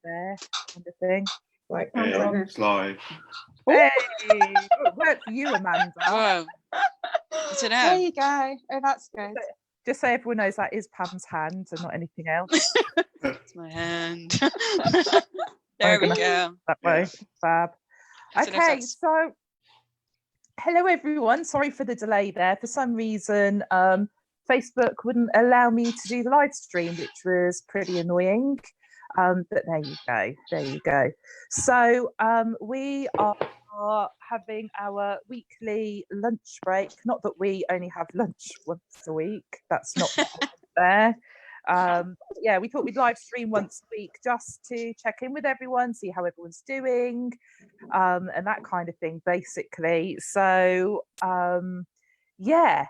there kind of thing. Like It's live. Hey, good work for you, Amanda. Whoa. I don't know. There you go. Oh, that's good. Just so everyone knows, that is Pam's hand and not anything else. It's my hand. There we go. That way, fab. I don't know if Okay, that's- so hello everyone. Sorry for the delay there. For some reason, Facebook wouldn't allow me to do the live stream, which was pretty annoying. But there you go. There you go. So we are having our weekly lunch break. Not that we only have lunch once a week. That's not there. Yeah, we thought we'd live stream once a week just to check in with everyone, see how everyone's doing, and that kind of thing, basically. So yeah,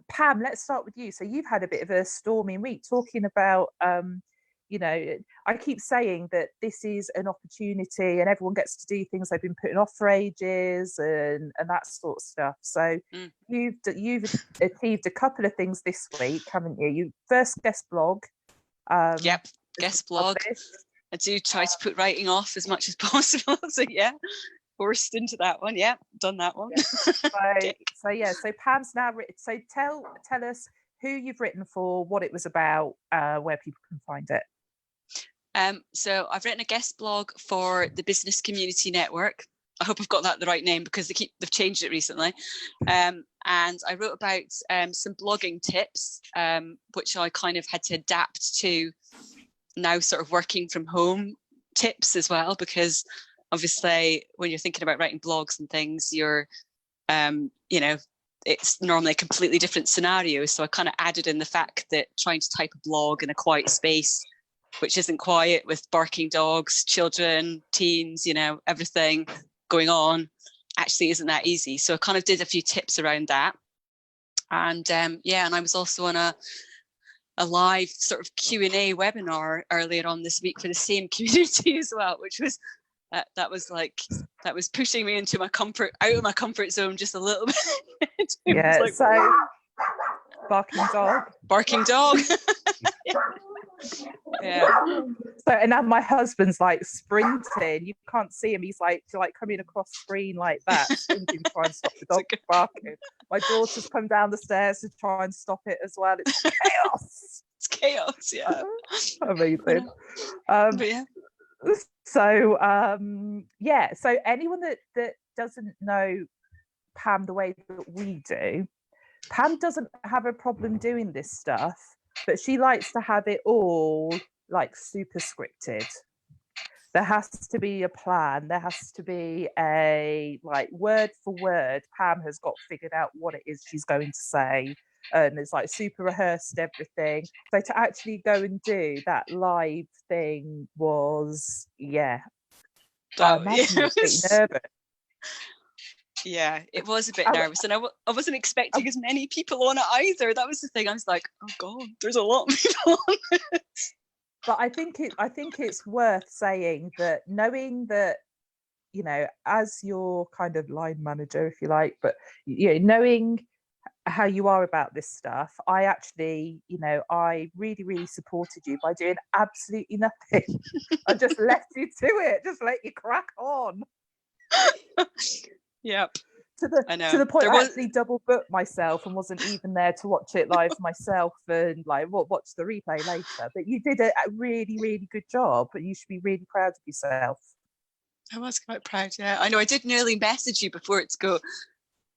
Pam, let's start with you. So you've had a bit of a stormy week talking about you know, I keep saying that this is an opportunity and everyone gets to do things they've been putting off for ages and that sort of stuff. So you've achieved a couple of things this week, haven't you? You first guest blog. Yep, guest blog. I do try to put writing off as much as possible. So yeah, forced into that one. Yeah, done that one. Yeah. So Pam's now written. So tell us who you've written for, what it was about, where people can find it. So I've written a guest blog for the Business Community Network. I hope I've got that the right name because they've changed it recently. And I wrote about some blogging tips, which I kind of had to adapt to now sort of working from home tips as well, because obviously when you're thinking about writing blogs and things, you're, you know, it's normally a completely different scenario. So I kind of added in the fact that trying to type a blog in a quiet space, which isn't quiet with barking dogs, children, teens, you know, everything going on, actually isn't that easy. So I kind of did a few tips around that. And yeah, and I was also on a live sort of Q&A webinar earlier on this week for the same community as well, which was that was pushing me into out of my comfort zone just a little bit. Yeah, like, so barking dog. Yeah. So and now my husband's like sprinting. You can't see him. He's like coming across screen like that, sprinting to try and stop the dog barking. My daughter's come down the stairs to try and stop it as well. It's chaos. It's chaos. Yeah. Amazing. But yeah. So yeah. So anyone that doesn't know Pam the way that we do, Pam doesn't have a problem doing this stuff, but she likes to have it all like super scripted. There has to be a plan. There has to be a like word for word. Pam has got figured out what it is she's going to say, and it's like super rehearsed everything. So to actually go and do that live thing was, yeah. I imagine you were pretty nervous. Yeah, it was a bit nervous, and I wasn't expecting as many people on it either. That was the thing. I was like, oh god, there's a lot of people on it. But I think it's worth saying that, knowing that, you know, as your kind of line manager, if you like, but you know, knowing how you are about this stuff, I actually, you know, I really, really supported you by doing absolutely nothing. I just left you to it, just let you crack on. Yep. To the point I actually double booked myself and wasn't even there to watch it live myself and like watch the replay later. But you did a really, really good job, and you should be really proud of yourself. I was quite proud, yeah. I know I did nearly message you before it to go,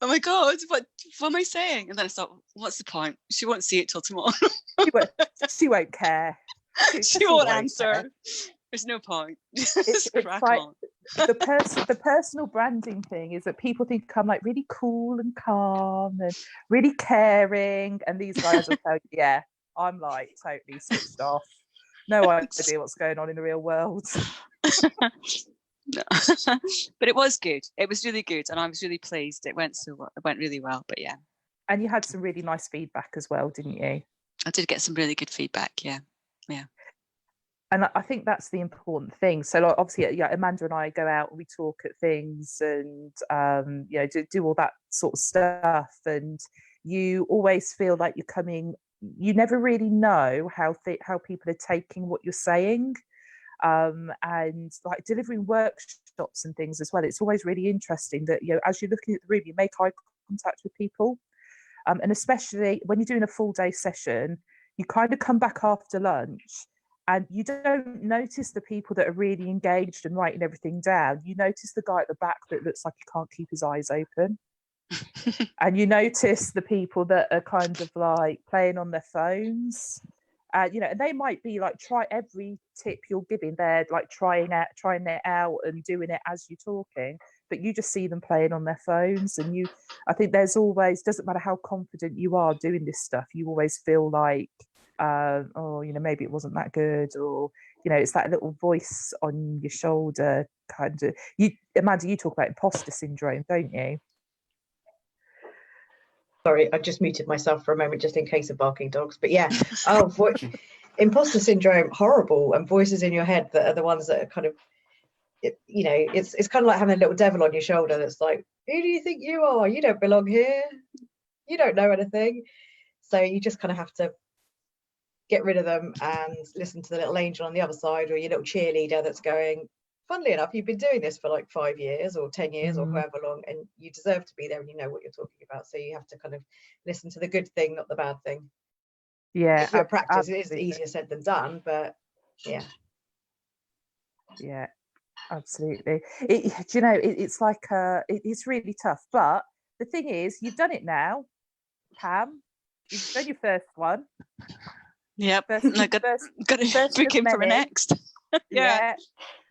oh my god, what am I saying? And then I thought, what's the point? She won't see it till tomorrow. She won't care. She won't answer. Care. There's no point. Just crack on. The personal branding thing is that people think I'm like really cool and calm and really caring, and these guys will tell you, yeah, I'm like totally switched off. No idea what's going on in the real world. No. But it was good. It was really good, and I was really pleased. It went really well. But yeah. And you had some really nice feedback as well, didn't you? I did get some really good feedback. Yeah. And I think that's the important thing. So like, obviously, yeah, Amanda and I go out and we talk at things and, you know, do all that sort of stuff. And you always feel like you never really know how people are taking what you're saying. and like delivering workshops and things as well. It's always really interesting that, you know, as you're looking at the room, you make eye contact with people, and especially when you're doing a full day session, you kind of come back after lunch and you don't notice the people that are really engaged and writing everything down. You notice the guy at the back that looks like he can't keep his eyes open. And you notice the people that are kind of like playing on their phones. You know, and they might be like, try every tip you're giving, they're like trying it out and doing it as you're talking, but you just see them playing on their phones. And I think there's always, doesn't matter how confident you are doing this stuff, you always feel like, oh, you know, maybe it wasn't that good, or, you know, it's that little voice on your shoulder kind of. Amanda, you talk about imposter syndrome, don't you? Sorry, I just muted myself for a moment just in case of barking dogs. But yeah, imposter syndrome, horrible, and voices in your head that are the ones that are kind of, you know, it's kind of like having a little devil on your shoulder that's like, who do you think you are? You don't belong here. You don't know anything. So you just kind of have to get rid of them and listen to the little angel on the other side, or your little cheerleader that's going, funnily enough, you've been doing this for like 5 years or 10 years or however long, and you deserve to be there and you know what you're talking about. So you have to kind of listen to the good thing, not the bad thing. Yeah. For practice, it is easier said than done, but yeah. Yeah, absolutely. Do you know, it's like, it's really tough. But the thing is, you've done it now, Pam. You've done your first one. Yep. First Got to book in for a next. Yeah.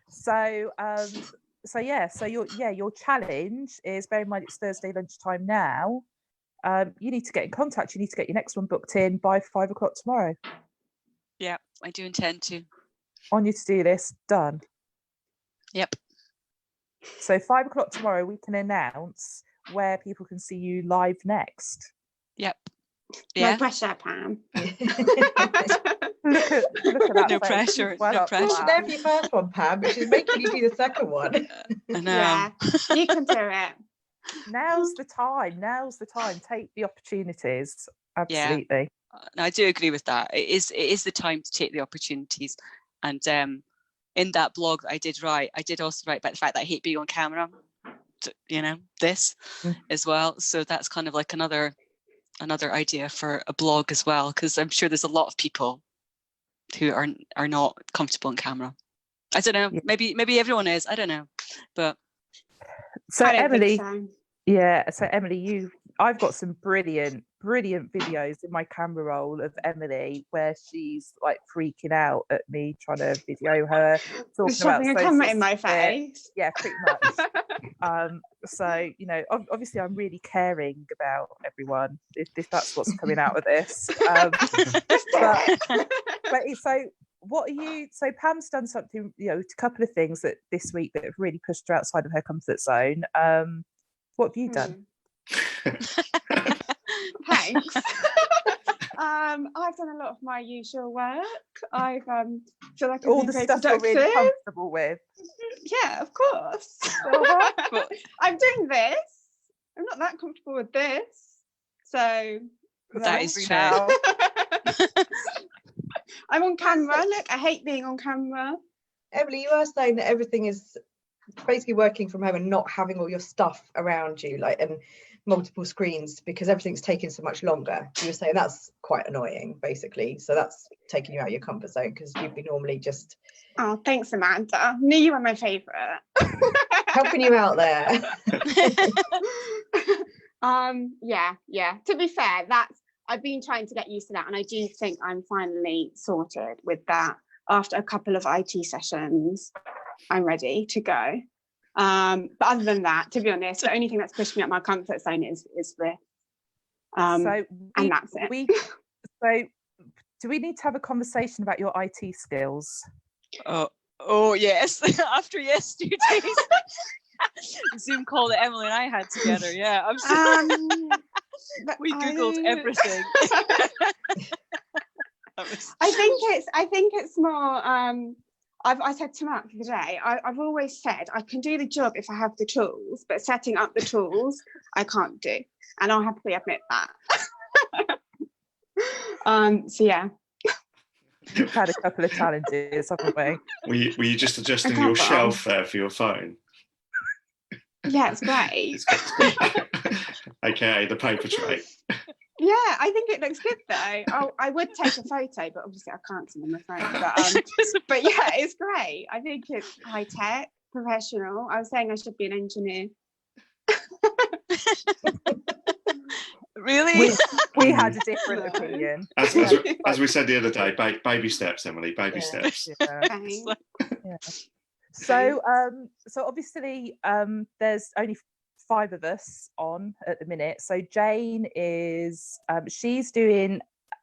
So your challenge is, bear in mind it's Thursday lunchtime now. You need to get in contact. You need to get your next one booked in by 5 o'clock tomorrow. Yeah, I do intend to. On your to-do list, done. Yep. So 5 o'clock tomorrow, we can announce where people can see you live next. Yep. Yeah. No pressure, Pam. Look at that. No pressure. Well, no pressure. She's there for your first one, Pam, but she's making you do the second one. I know. Yeah, you can do it. Now's the time. Take the opportunities. Absolutely. Yeah. I do agree with that. It is the time to take the opportunities. And in that blog that I did write, I did also write about the fact that I hate being on camera. You know, this as well. So that's kind of like another idea for a blog as well, because I'm sure there's a lot of people who are not comfortable on camera. I don't know. Yeah. Maybe everyone is. I don't know. But so Emily, so Emily, I've got some brilliant videos in my camera roll of Emily where she's like freaking out at me trying to video her talking about a camera in my face. Yeah, pretty much. So, you know, obviously I'm really caring about everyone if that's what's coming out of this. So Pam's done something, you know, a couple of things that this week that have really pushed her outside of her comfort zone. What have you done? Thanks. I've done a lot of my usual work. I've feel like all the stuff you're really comfortable with. Yeah, of course. I'm doing this. I'm not that comfortable with this. So that is true. I'm on camera. Look, I hate being on camera. Emily, you are saying that everything is basically working from home and not having all your stuff around you, like, and multiple screens, because everything's taking so much longer. You were saying that's quite annoying, basically. So that's taking you out of your comfort zone, because you'd be normally just... Oh, thanks, Amanda. Knew you were my favourite. Helping you out there. Yeah. To be fair, I've been trying to get used to that, and I do think I'm finally sorted with that. After a couple of IT sessions, I'm ready to go. But other than that, to be honest, the only thing that's pushed me out my comfort zone is this. And that's it. So do we need to have a conversation about your IT skills? Oh yes. After yesterday's Zoom call that Emily and I had together. Yeah, I'm sorry. We Googled everything. I think it's more. I said to Mark the other day, I've always said I can do the job if I have the tools, but setting up the tools I can't do, and I'll happily admit that. So yeah. We've had a couple of challenges, haven't we? Were you just adjusting A your couple. shelf there for your phone? Yeah, it's great. AKA the paper tray. Yeah, I think it looks good though. Oh, I would take a photo, but obviously I can't see on my phone. But yeah, it's great. I think it's high tech, professional. I was saying I should be an engineer. Really? We had a different opinion. As we said the other day, baby steps, Emily, baby steps. Yeah. Okay. Yeah. So obviously there's only 5 of us on at the minute. So Jane is she's doing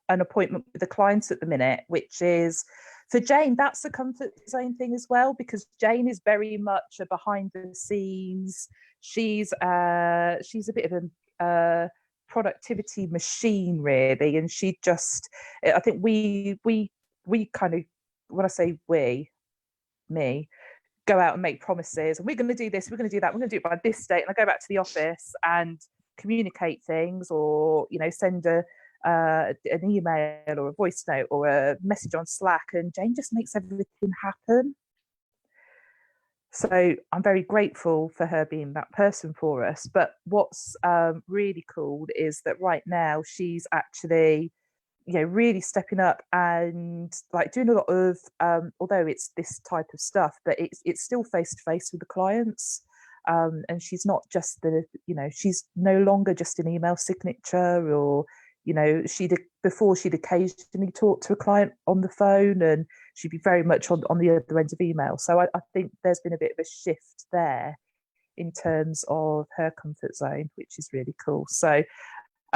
an appointment with a client at the minute, which is for Jane, that's a comfort zone thing as well, because Jane is very much a behind the scenes. She's a bit of a productivity machine, really, and she just, I think we kind of, when I say we, me, go out and make promises, and we're going to do this, we're going to do that, we're going to do it by this date, and I go back to the office and communicate things, or send an email or a voice note or a message on Slack, and Jane just makes everything happen. So I'm very grateful for her being that person for us. But what's really cool is that right now she's actually really stepping up and like doing a lot of although it's this type of stuff, but it's still face to face with the clients, and she's not just she's no longer just an email signature, or she'd occasionally talk to a client on the phone, and she'd be very much on the other end of email. So I think there's been a bit of a shift there in terms of her comfort zone, which is really cool. So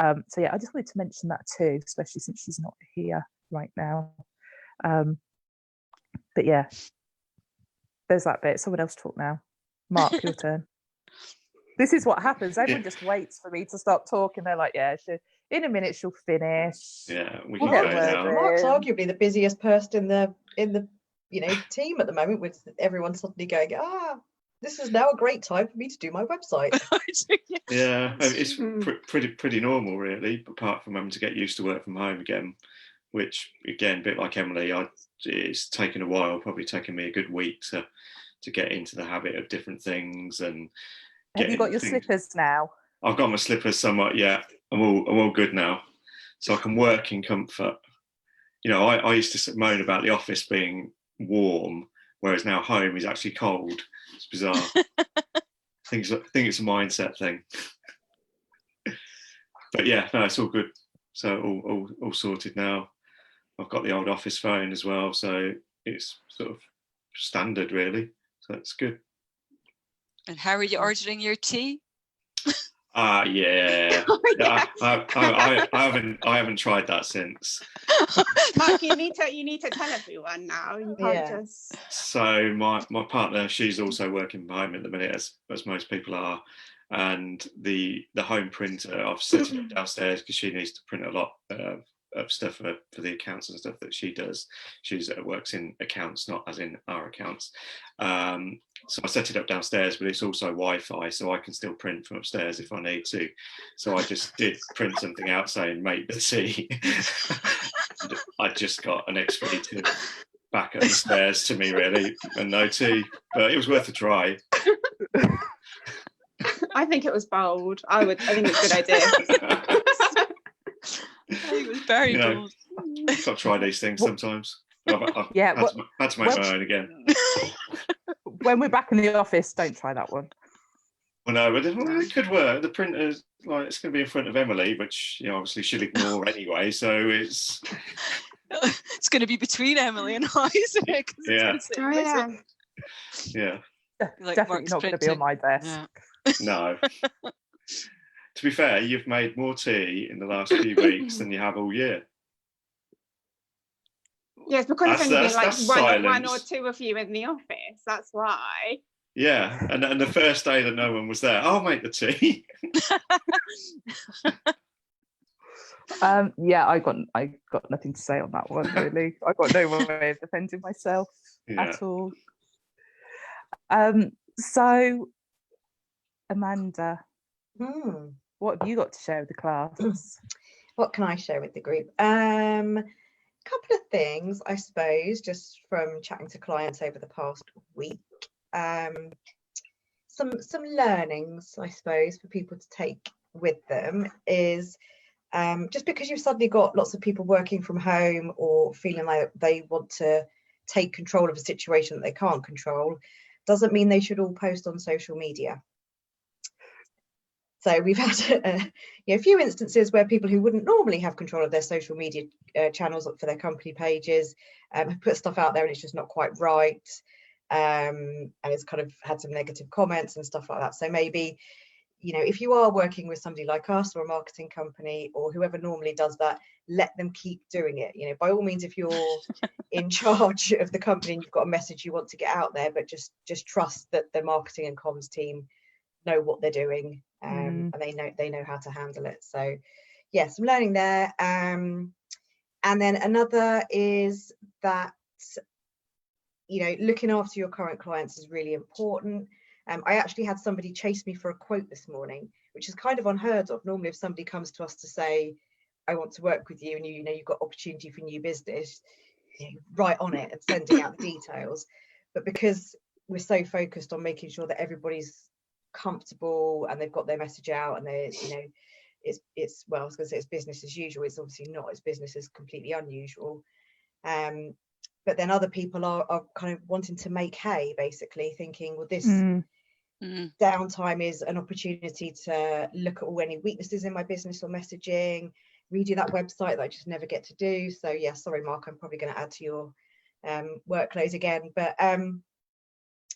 yeah, I just wanted to mention that too, especially since she's not here right now. But yeah, there's that bit. Someone else talk now. Mark, your turn. This is what happens. Everyone just waits for me to stop talking. They're like, yeah, in a minute she'll finish. Yeah, we can go now. Mark's arguably the busiest person in the team at the moment, with everyone suddenly going, this is now a great time for me to do my website. Yeah, it's pretty normal, really, apart from having to get used to work from home again, which, again, a bit like Emily, it's taken a while, probably taken me a good week to get into the habit of different things. And have you got your slippers now? I've got my slippers somewhat, yeah. I'm all good now, so I can work in comfort. I used to moan about the office being warm, whereas now home is actually cold. It's bizarre. I think it's a mindset thing. But yeah, no, it's all good. So all sorted now. I've got the old office phone as well, so it's sort of standard, really. So that's good. And how are you ordering your tea? Yeah. Oh, yeah. I haven't tried that since. Mark, you need to tell everyone now. You can't just. So my partner, she's also working from home at the minute, as most people are, and the home printer, I've set it up downstairs because she needs to print a lot of stuff for the accounts and stuff that she does. She works in accounts, not as in our accounts. So I set it up downstairs, but it's also Wi-Fi, so I can still print from upstairs if I need to. So I just did print something out saying "make the tea." I just got an expletive back up the stairs to me, really, and no tea, but it was worth a try. I think it was bold. I think it's a good idea. It was very bold. Got to try these things sometimes. I've had to make my own again. When we're back in the office, don't try that one. Well, no, but it could work. The printer's it's going to be in front of Emily, which obviously she'll ignore anyway. So it's going to be between Emily and I, isn't it? Yeah. Definitely not going to be on my desk. Yeah. No. To be fair, you've made more tea in the last few weeks than you have all year. Yes, because there's only been one or two of you in the office. That's why. Yeah, and the first day that no one was there, I'll make the tea. Yeah, I got nothing to say on that one, really. I got no way of defending myself at all. So, Amanda, what have you got to share with the class? What can I share with the group? couple of things, I suppose, just from chatting to clients over the past week. Some learnings, I suppose, for people to take with them is just because you've suddenly got lots of people working from home or feeling like they want to take control of a situation that they can't control, doesn't mean they should all post on social media. So we've had a few instances where people who wouldn't normally have control of their social media channels for their company pages have put stuff out there and it's just not quite right. And it's kind of had some negative comments and stuff like that. So maybe, if you are working with somebody like us or a marketing company or whoever normally does that, let them keep doing it. By all means, if you're in charge of the company and you've got a message you want to get out there, but just trust that the marketing and comms team know what they're doing, and they know how to handle it. So yeah, some learning there. And then another is that looking after your current clients is really important. I actually had somebody chase me for a quote this morning, which is kind of unheard of. Normally, if somebody comes to us to say, I want to work with you, and you've got opportunity for new business, right on it and sending out the details. But because we're so focused on making sure that everybody's comfortable and they've got their message out, and they it's well, I was going to say it's business as usual. It's obviously not. It's business is completely unusual. But then other people are kind of wanting to make hay, basically thinking, well, this downtime is an opportunity to look at all any weaknesses in my business or messaging, redo that website that I just never get to do. So yeah, sorry, Mark, I'm probably going to add to your workload again. But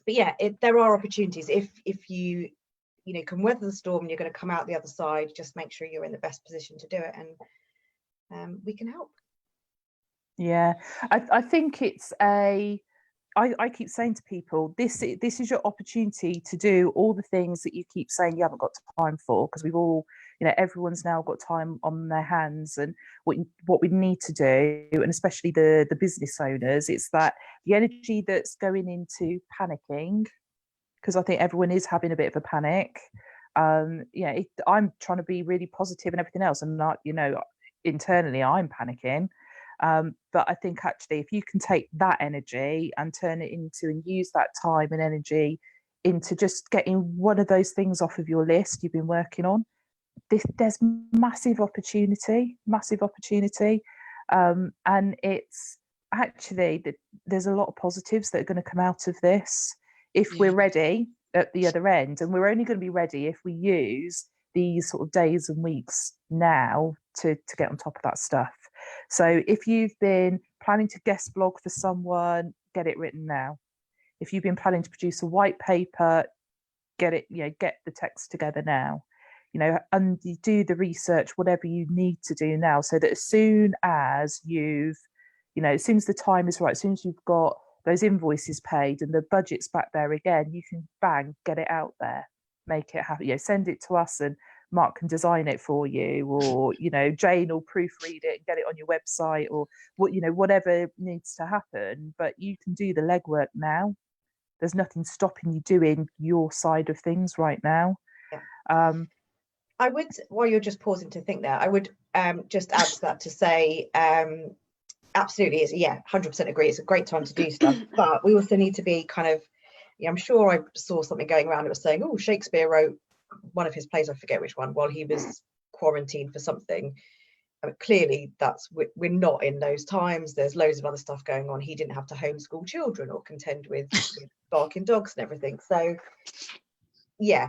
yeah, there are opportunities if you can weather the storm and you're going to come out the other side. Just make sure you're in the best position to do it, and we can help. Yeah, I think it's I keep saying to people, this is your opportunity to do all the things that you keep saying you haven't got time for, because we've all, everyone's now got time on their hands, and what we need to do, and especially the business owners, it's that the energy that's going into panicking, because I think everyone is having a bit of a panic. I'm trying to be really positive and everything else, and not, internally I'm panicking. But I think actually if you can take that energy and turn it into and use that time and energy into just getting one of those things off of your list you've been working on, there's massive opportunity. And it's actually that there's a lot of positives that are going to come out of this if we're ready at the other end. And we're only going to be ready if we use these sort of days and weeks now to get on top of that stuff. So if you've been planning to guest blog for someone, get it written now. If you've been planning to produce a white paper, get the text together now. And you do the research, whatever you need to do now, so that as soon as as soon as the time is right, as soon as you've got those invoices paid and the budget's back there again, you can get it out there, make it happen. Send it to us and Mark can design it for you, or Jane will proofread it and get it on your website, or whatever needs to happen. But you can do the legwork now. There's nothing stopping you doing your side of things right now. I would, while you're just pausing to think there, I would just add to that to say, absolutely, 100% agree. It's a great time to do stuff, but we also need to be kind of, I'm sure I saw something going around that was saying, oh, Shakespeare wrote one of his plays, I forget which one, while he was quarantined for something. Clearly we're not in those times. There's loads of other stuff going on. He didn't have to homeschool children or contend with barking dogs and everything. So yeah,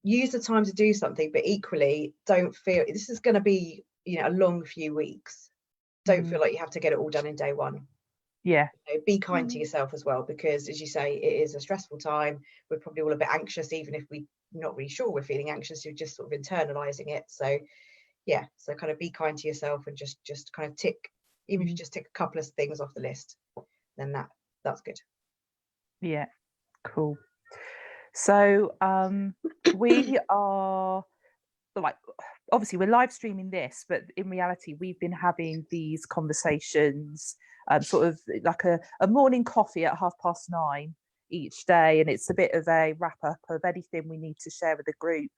use the time to do something, but equally don't feel this is going to be a long few weeks. Don't feel like you have to get it all done in day one. Be kind to yourself as well, because as you say, it is a stressful time. We're probably all a bit anxious, even if we're not really sure we're feeling anxious. You're just sort of internalizing it. So so kind of be kind to yourself and just kind of tick, even if you just tick a couple of things off the list, then that's good. Cool. So we are obviously we're live streaming this, but in reality we've been having these conversations sort of like a morning coffee at 9:30 each day, and it's a bit of a wrap up of anything we need to share with the group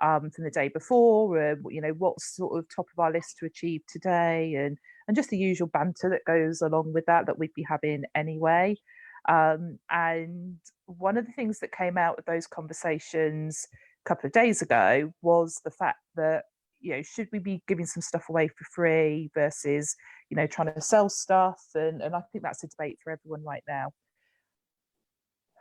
from the day before, what's sort of top of our list to achieve today, and and just the usual banter that goes along with that we'd be having anyway. And one of the things that came out of those conversations a couple of days ago was the fact that, should we be giving some stuff away for free versus, trying to sell stuff? And I think that's a debate for everyone right now.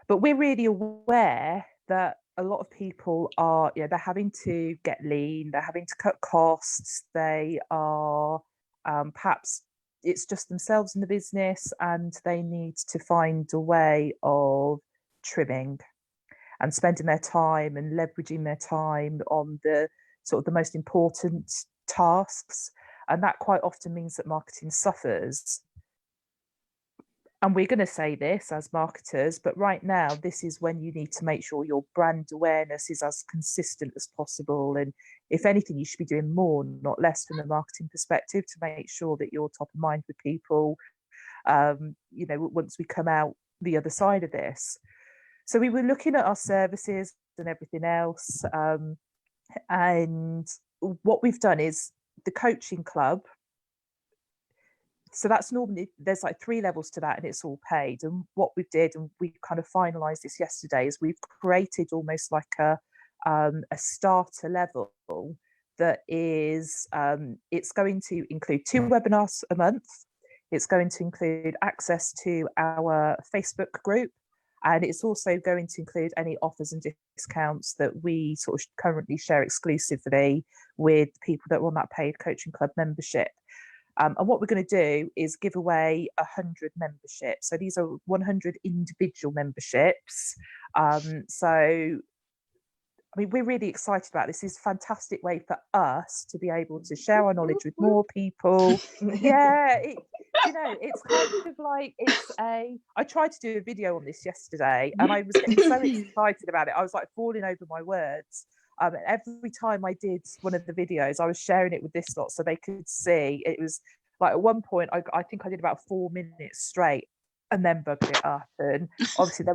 But we're really aware that a lot of people are, they're having to get lean, they're having to cut costs, they are perhaps it's just themselves in the business and they need to find a way of trimming and spending their time and leveraging their time on the sort of the most important tasks. And that quite often means that marketing suffers. And we're going to say this as marketers, but right now, this is when you need to make sure your brand awareness is as consistent as possible. And if anything, you should be doing more, not less, from a marketing perspective to make sure that you're top of mind with people, once we come out the other side of this. So we were looking at our services and everything else. And what we've done is the coaching club. So that's normally, there's like 3 levels to that and it's all paid. And what we did, and we kind of finalized this yesterday, is we've created almost like a starter level that is, it's going to include 2 webinars a month. It's going to include access to our Facebook group. And it's also going to include any offers and discounts that we sort of currently share exclusively with people that are on that paid coaching club membership. And what we're going to do is give away 100 memberships. So these are 100 individual memberships. So, I mean, we're really excited about this. It's a fantastic way for us to be able to share our knowledge with more people. Yeah, it's kind of like I tried to do a video on this yesterday and I was getting so excited about it. I was like falling over my words. And every time I did one of the videos, I was sharing it with this lot so they could see. It was like at one point, I think I did about 4 minutes straight and then bugged it up. And obviously there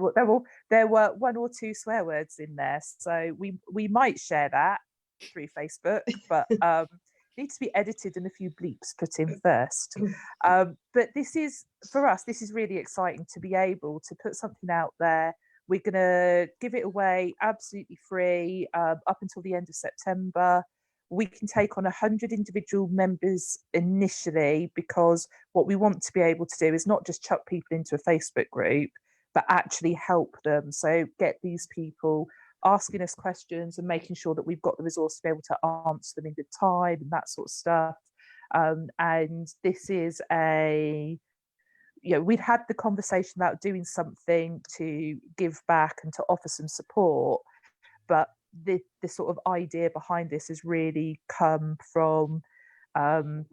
were 1 or 2 swear words in there. So we might share that through Facebook, but needs to be edited and a few bleeps put in first. But this is, for us, this is really exciting to be able to put something out there. We're going to give it away absolutely free up until the end of September. We can take on 100 individual members initially, because what we want to be able to do is not just chuck people into a Facebook group, but actually help them. So get these people asking us questions and making sure that we've got the resource to be able to answer them in good time and that sort of stuff. And this is we'd had the conversation about doing something to give back and to offer some support, but the sort of idea behind this has really come from Pam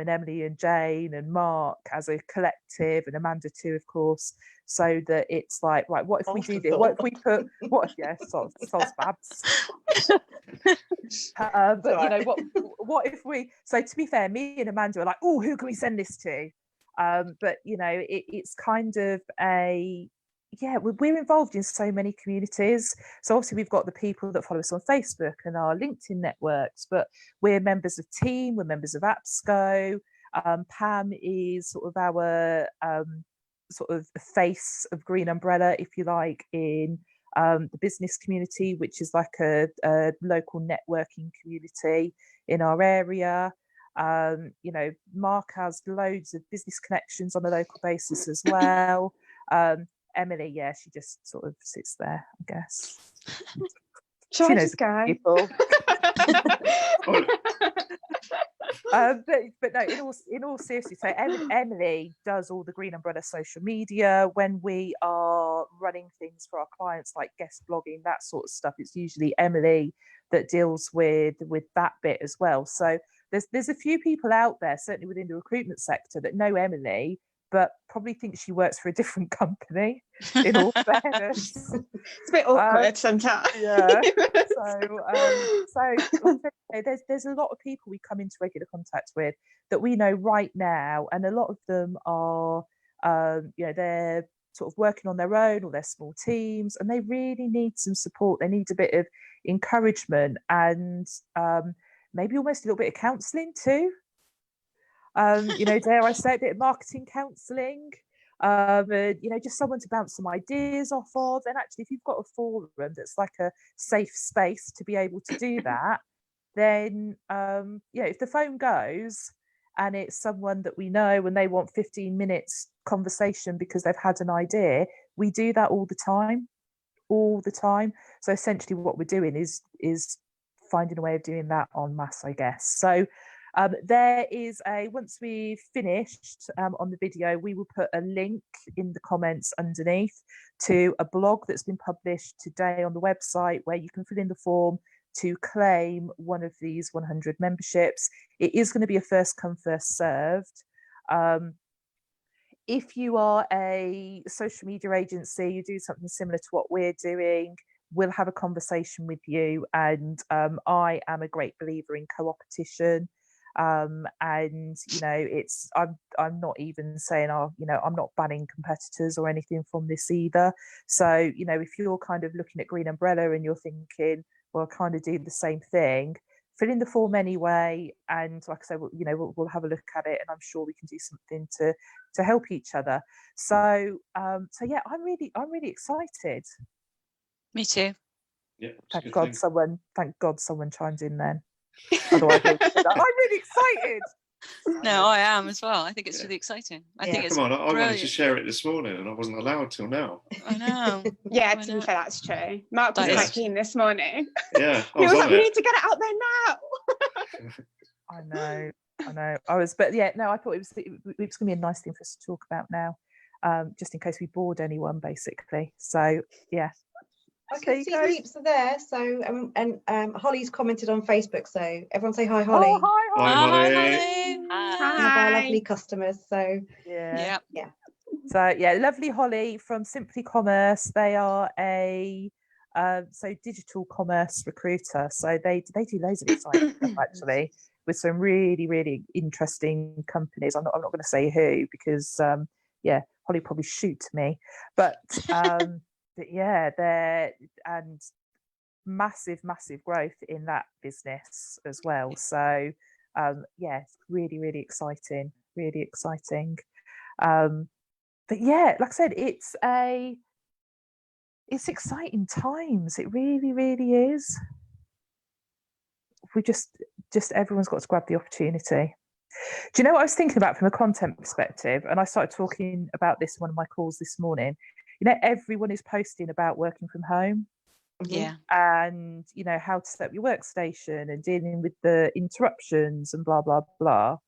and Emily and Jane and Mark as a collective, and Amanda too, of course, so that it's like, right, what if we do this? What if we put babs? But what if we? So to be fair, me and Amanda are like, oh, who can we send this to? But it's kind of we're involved in so many communities. So obviously we've got the people that follow us on Facebook and our LinkedIn networks, but we're members of Team, we're members of APSCO. Pam is sort of our sort of face of Green Umbrella, if you like, in the business community, which is like a local networking community in our area. Mark has loads of business connections on a local basis as well. Emily, she just sort of sits there, I guess. She knows people. But no, in all seriousness, so Emily does all the Green Umbrella social media. When we are running things for our clients like guest blogging, that sort of stuff, it's usually Emily that deals with that bit as well. So there's a few people out there, certainly within the recruitment sector, that know Emily, but probably think she works for a different company, in all fairness. It's a bit awkward sometimes. Yeah. So there's a lot of people we come into regular contact with that we know right now, and a lot of them are, they're sort of working on their own or they're small teams, and they really need some support. They need a bit of encouragement and maybe almost a little bit of counselling too. Dare I say, a bit of marketing counselling, and, just someone to bounce some ideas off of. And actually, if you've got a forum that's like a safe space to be able to do that, then, if the phone goes and it's someone that we know and they want 15 minutes conversation because they've had an idea, we do that all the time. So essentially what we're doing is finding a way of doing that en masse, I guess. So there is once we've finished on the video, we will put a link in the comments underneath to a blog that's been published today on the website where you can fill in the form to claim one of these 100 memberships. It is going to be a first come, first served. If you are a social media agency, you do something similar to what we're doing, we'll have a conversation with you. And I am a great believer in co-opetition. I'm not even saying, I'm not banning competitors or anything from this either. So, if you're kind of looking at Green Umbrella and you're thinking, well, I kind of do the same thing, fill in the form anyway. And like I said, we'll have a look at it, and I'm sure we can do something to help each other. So, yeah, I'm really excited. Me too. Yeah. Thank God someone chimes in then. Otherwise, I'm really excited. No, I am as well. I think it's really exciting. I think it's come on, I brilliant. wanted to share it this morning and I wasn't allowed till now. I know. Yeah, to be fair, that's true. Mark was quite keen this morning. Yeah, he was like, we need to get it out there now. I know. I thought it was going to be a nice thing for us to talk about now, just in case we bored anyone, basically. So, yeah. I can see Leaps are there. So, and Holly's commented on Facebook. So, everyone say hi, Holly. Oh, hi, Holly. Hi. One of our lovely customers. So, yeah. So, yeah, lovely Holly from Simply Commerce. They are a digital commerce recruiter. So they do loads of exciting stuff actually with some really, really interesting companies. I'm not going to say who because Holly probably shoot me, but. But yeah, and massive growth in that business as well. So it's really, really exciting. But yeah, like I said, it's exciting times. It really, really is. We just everyone's got to grab the opportunity. Do you know what I was thinking about from a content perspective? And I started talking about this in one of my calls this morning. Everyone is posting about working from home. Yeah. And, how to set up your workstation and dealing with the interruptions and blah, blah, blah.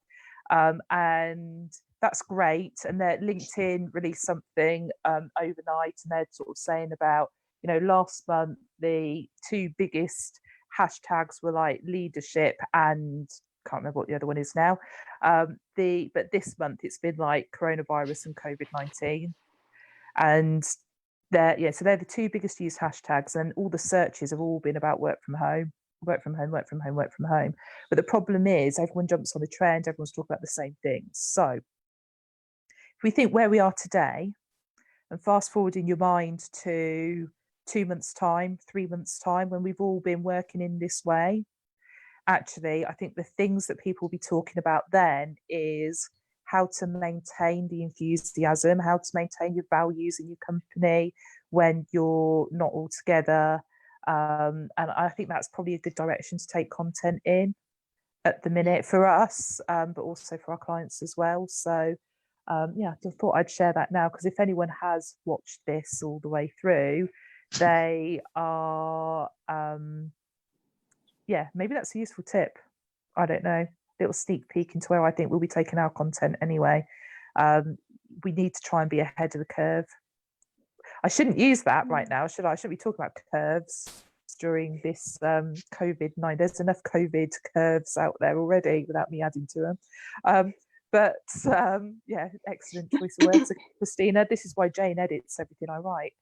And that's great. And then LinkedIn released something overnight, and they're sort of saying about, last month, the two biggest hashtags were like leadership and can't remember what the other one is now. But this month it's been like coronavirus and COVID-19. And they're the two biggest used hashtags, and all the searches have all been about work from home. But the problem is everyone jumps on the trend, everyone's talking about the same things. So if we think where we are today and fast forward in your mind to 2 months' time, 3 months' time, when we've all been working in this way, actually, I think the things that people will be talking about then is how to maintain the enthusiasm, how to maintain your values in your company when you're not all together. And I think that's probably a good direction to take content in at the minute for us, but also for our clients as well. So, I thought I'd share that now, because if anyone has watched this all the way through, they are, maybe that's a useful tip. I don't know. Little sneak peek into where I think we'll be taking our content anyway. We need to try and be ahead of the curve. I shouldn't use that right now, should I? I shouldn't be talking about curves during this COVID-19. There's enough COVID curves out there already without me adding to them. But excellent choice of words, Christina. This is why Jane edits everything I write.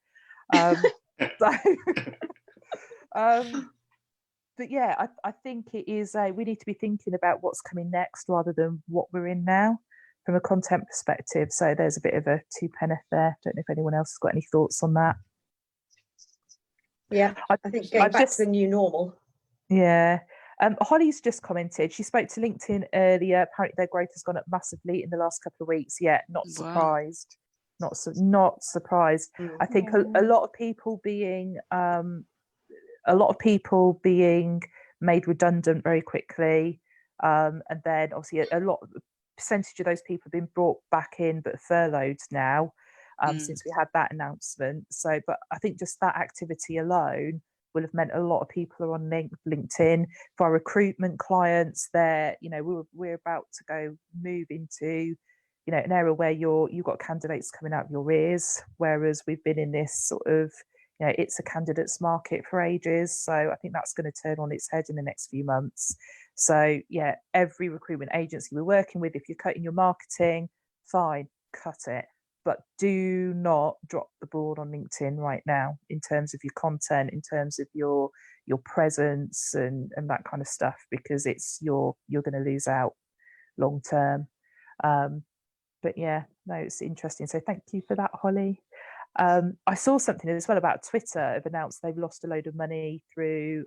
But yeah, I think it is we need to be thinking about what's coming next rather than what we're in now from a content perspective. So there's a bit of a two-penneth there. Don't know if anyone else has got any thoughts on that. Yeah, I think going back to the new normal. Yeah. Holly's just commented. She spoke to LinkedIn earlier. Apparently, their growth has gone up massively in the last couple of weeks. Yeah, not surprised. Not surprised. I think a lot of people being made redundant very quickly, and then obviously a lot percentage of those people have been brought back in but furloughed now since we had that announcement. So, but I think just that activity alone will have meant a lot of people are on LinkedIn. For our recruitment clients, we're about to move into an area where you've got candidates coming out of your ears, whereas we've been in this sort of it's a candidates market for ages. So I think that's going to turn on its head in the next few months. So yeah, every recruitment agency we're working with, if you're cutting your marketing, fine, cut it. But do not drop the ball on LinkedIn right now in terms of your content, in terms of your presence and that kind of stuff, because you're going to lose out long term. But yeah, no, it's interesting. So thank you for that, Holly. I saw something as well about Twitter have announced they've lost a load of money through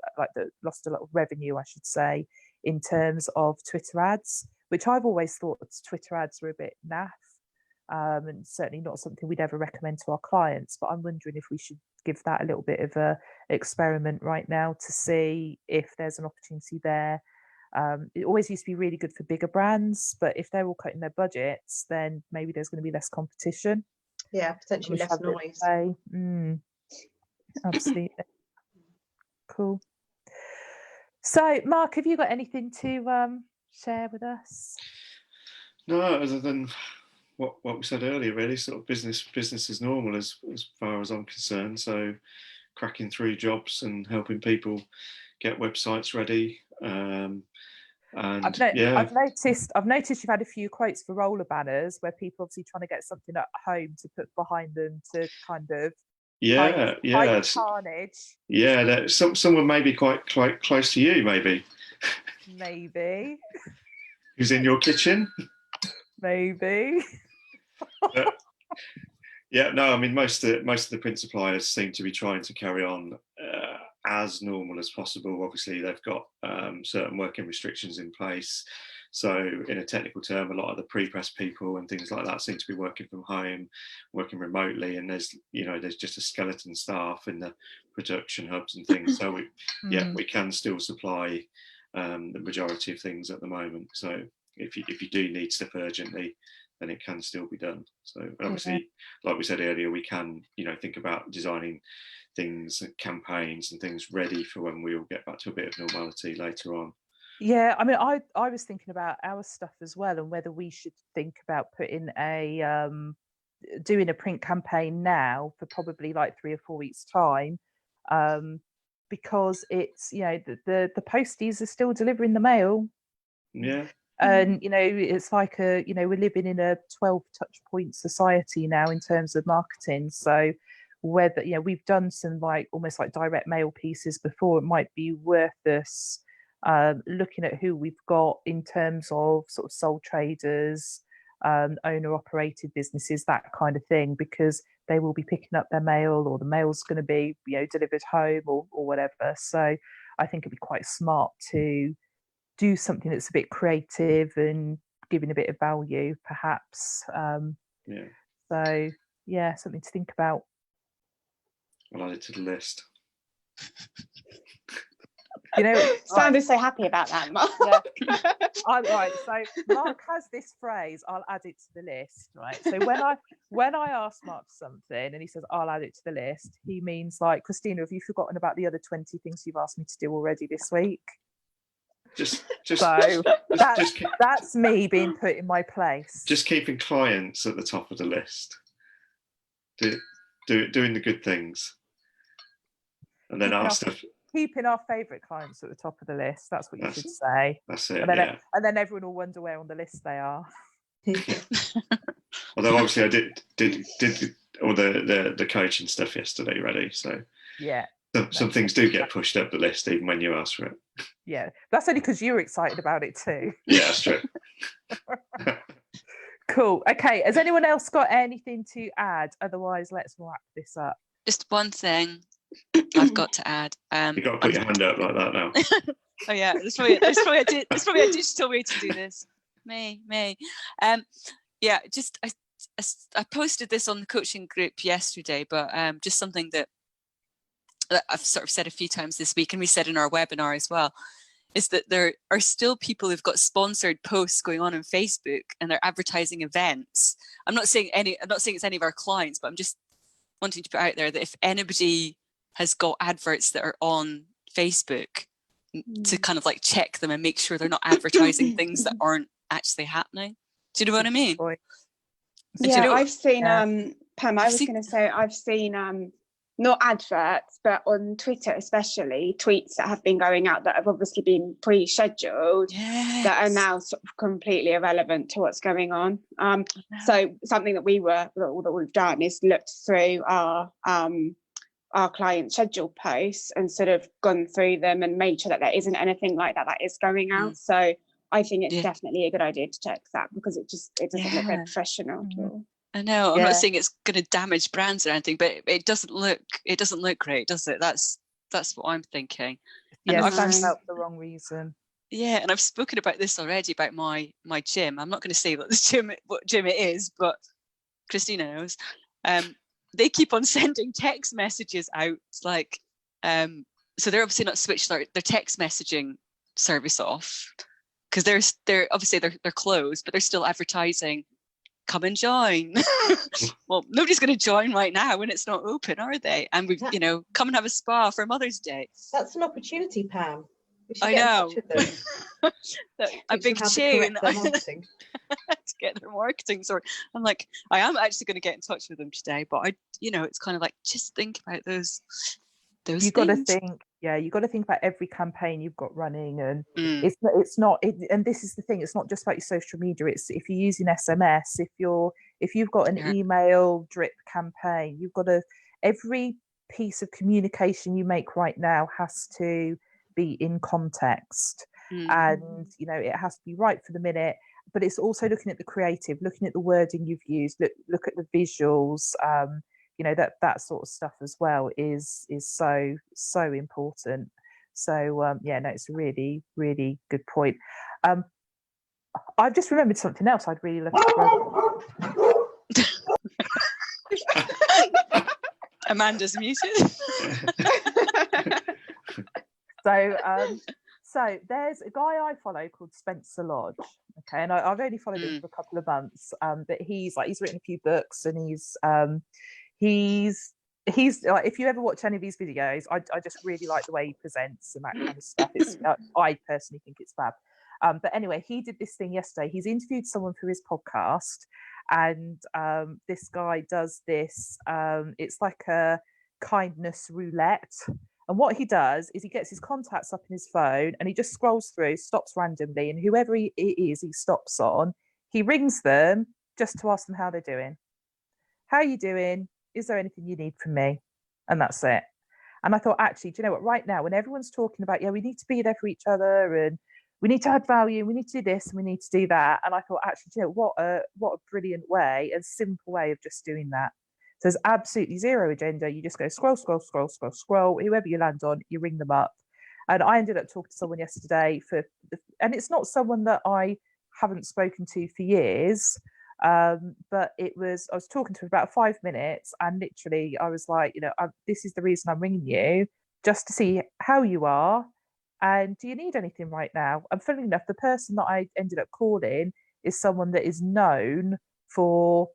lost a lot of revenue, I should say, in terms of Twitter ads, which I've always thought Twitter ads were a bit naff. And certainly not something we'd ever recommend to our clients, but I'm wondering if we should give that a little bit of a experiment right now to see if there's an opportunity there. It always used to be really good for bigger brands, but if they're all cutting their budgets, then maybe there's going to be less competition. Yeah, potentially less noise. Absolutely. Cool. So, Mark, have you got anything to share with us? No, other than what we said earlier, really, sort of business as normal as far as I'm concerned. So cracking through jobs and helping people get websites ready. I've noticed you've had a few quotes for roller banners where people obviously trying to get something at home to put behind them to kind of hide carnage. Yeah, someone maybe quite close to you, maybe. Who's in your kitchen? Maybe. Yeah, no, I mean most of the print suppliers seem to be trying to carry on as normal as possible. Obviously, they've got certain working restrictions in place. So, in a technical term, a lot of the pre-press people and things like that seem to be working from home, working remotely, and there's just a skeleton staff in the production hubs and things. So we can still supply the majority of things at the moment. So if you do need stuff urgently, then it can still be done. So obviously, like we said earlier, we can think about designing things, campaigns and things ready for when we all get back to a bit of normality later on. Yeah, I mean, I was thinking about our stuff as well, and whether we should think about putting doing a print campaign now for probably like 3 or 4 weeks time, because it's the posties are still delivering the mail. Yeah. And it's like we're living in a 12 touch point society now in terms of marketing. So whether we've done some almost like direct mail pieces before, it might be worth us looking at who we've got in terms of sort of sole traders, owner operated businesses, that kind of thing, because they will be picking up their mail, or the mail's going to be delivered home or whatever. So I think it'd be quite smart to do something that's a bit creative and giving a bit of value, perhaps. So yeah, something to think about. I'll add it to the list. Sounded so happy about that, Mark. Yeah. Right. So Mark has this phrase, "I'll add it to the list." Right. So when I ask Mark something and he says, "I'll add it to the list," he means like, "Christina, have you forgotten about the other 20 things you've asked me to do already this week?" That's me being put in my place. Just keeping clients at the top of the list. Doing the good things, and then keeping our favourite clients at the top of the list. That's what you should say. That's it. And then everyone will wonder where on the list they are. Although obviously I did all the coaching stuff yesterday ready. So yeah. Some things do get pushed up the list even when you ask for it. Yeah, that's only because you're excited about it too. Yeah, that's true. Cool. Okay, has anyone else got anything to add? Otherwise, let's wrap this up. Just one thing I've got to add. You've got to put your hand up like that now. Oh yeah, there's probably a digital way to do this. May. Yeah, just I posted this on the coaching group yesterday, but just something that I've sort of said a few times this week, and we said in our webinar as well, is that there are still people who've got sponsored posts going on Facebook and they're advertising events. I'm not saying it's any of our clients, but I'm just wanting to put out there that if anybody has got adverts that are on Facebook, to kind of like check them and make sure they're not advertising things that aren't actually happening. Do you know what I mean? Yeah, I've seen Pam, I was going to say I've seen not adverts, but on Twitter especially, tweets that have been going out that have obviously been pre-scheduled, that are now sort of completely irrelevant to what's going on. So something that we've done is looked through our client schedule posts and sort of gone through them and made sure that there isn't anything like that is going out. So I think it's definitely a good idea to check that, because it doesn't look very professional at all. I know. I'm not saying it's going to damage brands or anything, but it doesn't look great, does it? That's what I'm thinking. And I've found out for the wrong reason. Yeah, and I've spoken about this already about my gym. I'm not going to say what gym it is, but Christina knows. They keep on sending text messages out, like, so they're obviously not switched their text messaging service off, because they're obviously they're closed, but they're still advertising, come and join. Well, nobody's going to join right now when it's not open, are they? And we've come and have a spa for Mother's Day. That's an opportunity, Pam. I know. A big chain to get their marketing sorted. I'm like, I am actually going to get in touch with them today, but it's kind of like, just think about those you've got to think. Yeah, you've got to think about every campaign you've got running, and it's not. And this is the thing. It's not just about your social media. It's if you're using SMS, if you've got an email drip campaign, you've got to. Every piece of communication you make right now has to be in context, and it has to be right for the minute. But it's also looking at the creative, looking at the wording you've used, look at the visuals. That sort of stuff as well is so important. So it's a really, really good point. I've just remembered something else I'd really love to Amanda's muted. So there's a guy I follow called Spencer Lodge. Okay, and I've only followed him for a couple of months. But he's written a few books, and he's if you ever watch any of his videos, I just really like the way he presents and that kind of stuff. It's I personally think it's fab. But anyway, he did this thing yesterday. He's interviewed someone for his podcast, and this guy does this. It's like a kindness roulette. And what he does is he gets his contacts up in his phone and he just scrolls through, stops randomly, and whoever he stops on, he rings them just to ask them how they're doing. How are you doing? Is there anything you need from me? And that's it. And I thought, actually, do you know what? Right now, when everyone's talking about, we need to be there for each other, and we need to add value, and we need to do this, and we need to do that. And I thought, actually, do you know what a brilliant way, a simple way of just doing that. So there's absolutely zero agenda. You just go scroll, whoever you land on, you ring them up. And I ended up talking to someone yesterday and it's not someone that I haven't spoken to for years, but I was talking to him for about 5 minutes, and literally I was like, this is the reason I'm ringing you, just to see how you are, and do you need anything right now? And funnily enough, the person that I ended up calling is someone that is known for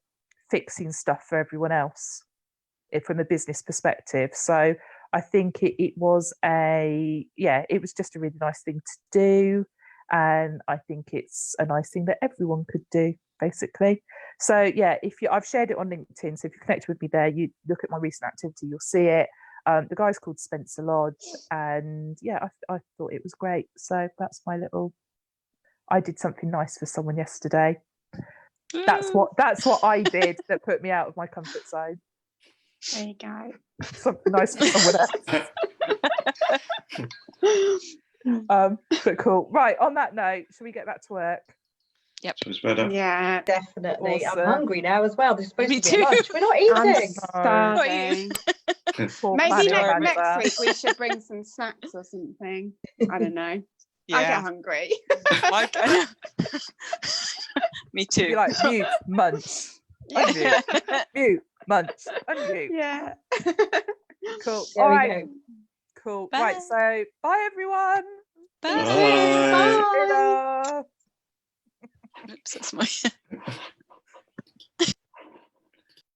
fixing stuff for everyone else from a business perspective. So I think it was just a really nice thing to do, and I think it's a nice thing that everyone could do, basically. So I've shared it on LinkedIn, so if you connect with me there, you look at my recent activity, you'll see it. The guy's called Spencer Lodge, and I thought it was great. So that's my little, I did something nice for someone yesterday. That's what I did that put me out of my comfort zone. There you go. Something nice for someone else. But cool. Right, on that note, shall we get back to work? Yep. So it's better. Yeah. Definitely. Awesome. I'm hungry now as well. This is supposed Me to be a too. lunch. We're not I'm eating. starving. Poor Maybe planning next manager. week we should bring some snacks or something. I don't know. I get Yeah. hungry. I know. Me Be too. like mute, munch, unmute, mute, munch, unmute. Yeah. Cool. There All we right. go. Cool. Bye. Right. So bye everyone. Bye. Bye. Bye. Oops, that's my